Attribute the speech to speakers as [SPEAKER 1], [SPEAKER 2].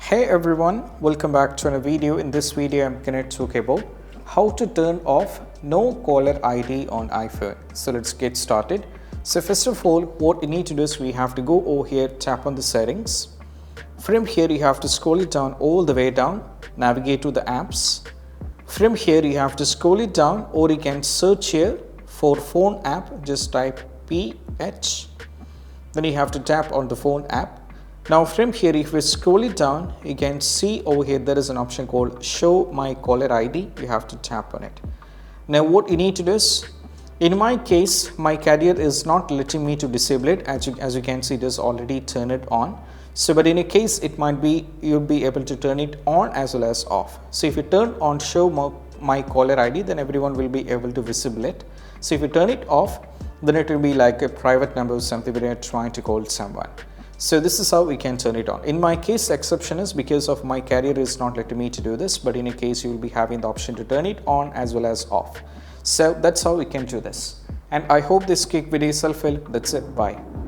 [SPEAKER 1] Hey everyone, welcome back to another video. In this video I'm going to talk about how to turn off no caller ID on iPhone. So let's get started. So first of all, what you need to do is we have to go over here, tap on the settings. From here you have to scroll it down all the way down, navigate to the apps. From here you have to scroll it down, or you can search here for phone app, just type PH. Then you have to tap on the phone app. Now from here, if we scroll it down, you can see over here there is an option called show my caller ID. You have to tap on it. Now what you need to do is, in my case, my carrier is not letting me to disable it. As you can see, it is already turned it on. So but in a case, it might be you'll be able to turn it on as well as off. So if you turn on show my caller ID, then everyone will be able to visible it. So if you turn it off, then it will be like a private number or something when you're trying to call someone. So this is how we can turn it on. In my case, exception is because of my carrier is not letting me to do this, but in a case you will be having the option to turn it on as well as off. So that's how we can do this. And I hope this quick video is helpful. That's it. Bye.